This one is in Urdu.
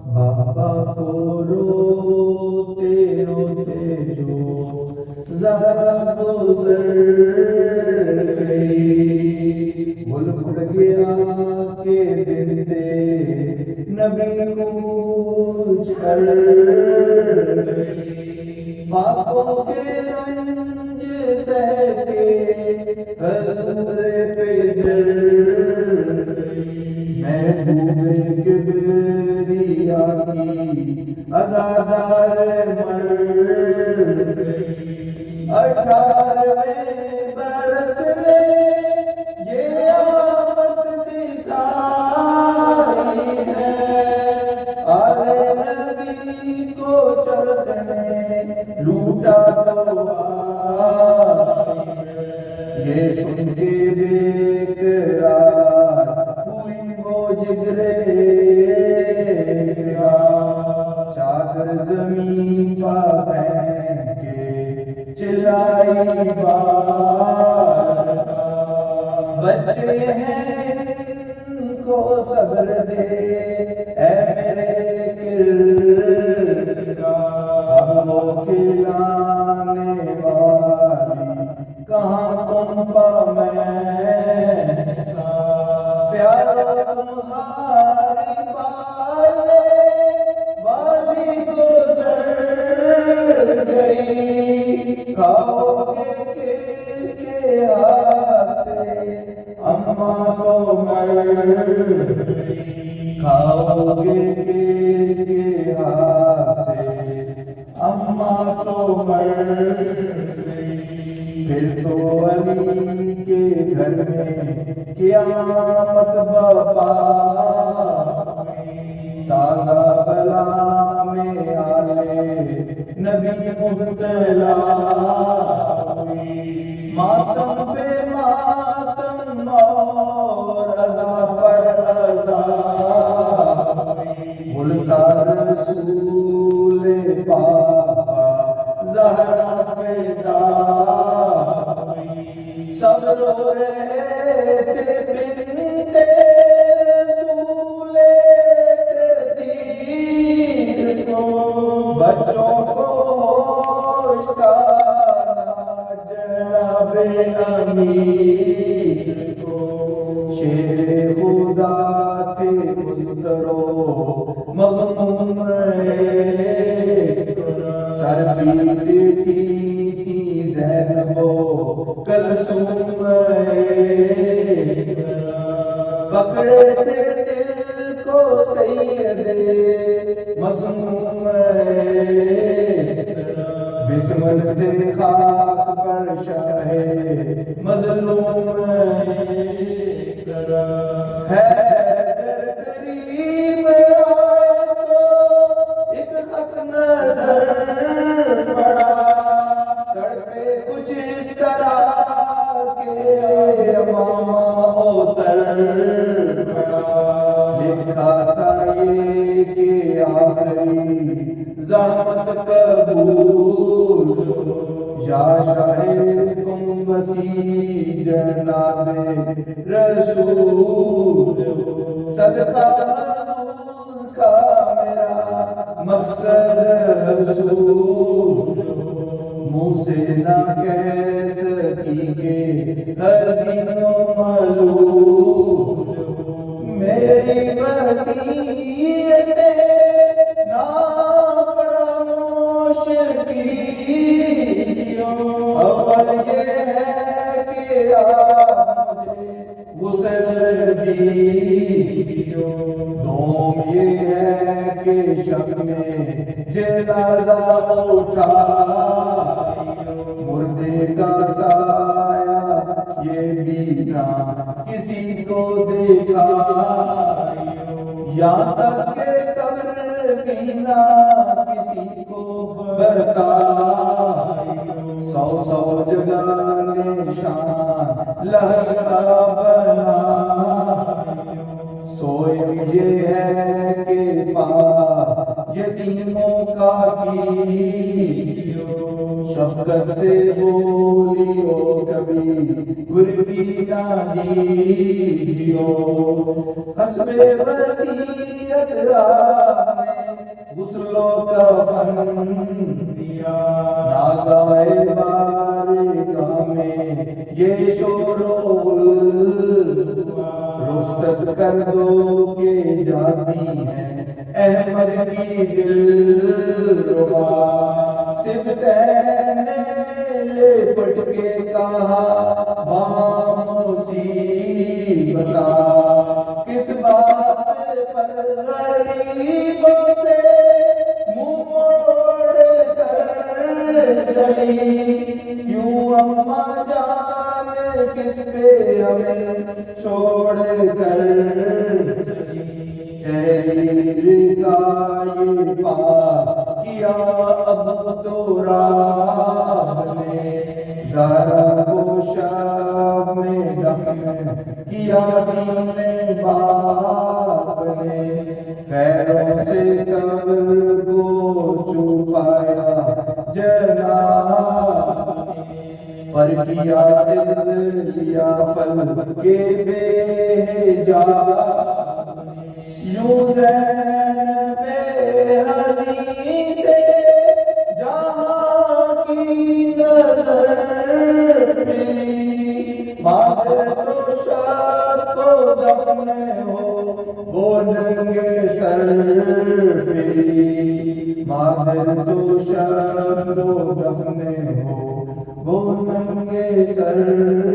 بابا کو روتے روتے جو زہرا گزر گئی، بھول گیا کہ بندے نبی کوچ کر گئی، فاقوں کے رنج سہ کے حضور پہ گر گئی، محبوب کبریا کی عزادار مر گئی، 18ویں برس میں یہ آفت دکھائی ہے، آل نبی کو چرخ نے لوٹا تو آئی ہے، یہ سن کے بے قرار ہوئی وہ جگرے چادر زمین پا پھینک کے چلائی بار، بچے ہیں ان کو صبر دے اے میرے کردگار، اب وہ کھلانے والی کہاں تم پا میں پیارو تمہاری پالنے والی گزر گئی، کھاؤ گے کس کے ہاتھ سے اماں تو مر گئی، کھاؤ گے کس کے ہاتھ سے اماں تو مر گئی، پھر تو علی کے گھر میں قیامت برپا ہوئی، تازہ بلا میں آلے نبی مبتلا ہوئی، ماتم پہ ماتم اور عزا پر عزا ہوئی، ملکہ رسول پاپا زہرا فدا ہوئی، سب رو رہے تھے بنتے رسول قدیر کو، بچوں کو ہوش کا جناب امیر کو، شیر خدا تھے مسترو مغموم سر پیٹتی تھی زینب و کلثوم، پکڑے تھے دل کو سید مظلوم، بسمل تھے خاک پر شاہ مظلوم، حیدر قریب آئے تو ایک خط نظر پڑا، تڑپے کچھ اس طرح کے ماما اوتر پڑا، لکھا تھا یہ کہ آخری زحمت قبول یا شاہ تم وسیع جناب رسول، صدقہ حضور کا میرا مقصد حضور، منہ سے نہ کہہ سکی کہ حزین و ملول، میری وصیت نافراموش کیجو، اول یہ ہے کہ آپ مجھے غسل دیجو، دوم یہ ہے کہ شب میں جنازہ اٹھائیو، مردے کا سایہ یہ بھی نہ کسی کو دکھائیو، یہاں تک کہ قبر بھی نہ کسی کو بتائیو، 100 جگہ نشان لہتا بنائیو، سوئم یہ ہے کہ پاس یہ یتیموں کا کی شفقت سے بولیو کبھی گربی نہ دیجیو حسب وصیت آپ نے غسل و کفن دیا ناگائے بارگاہ میں یہ شور و غل رخصت کر دو کہ جاتی ہیں احمد کی دلربا صفتین نے لپٹ کے کہا بامصیبتا کس بات پر غریبوں سے منہ موڑ کر چلی یوں اماں جان کس پہ ہمیں چھوڑ کر تحریر کا یہ پا کیا اب تو راہ نے زہرا کو شب میں دفن کیا دین باپ نے پیروں سے قبر کو چھپایا جناب پر کیا عز لیا فل کے بے جا یوں زینب حضی سے جہاں کی نظر ملی مادر تو شب کو دفن ہو وہ ننگے سر ملی مادر تو شب کو دفن ہو وہ ننگے سر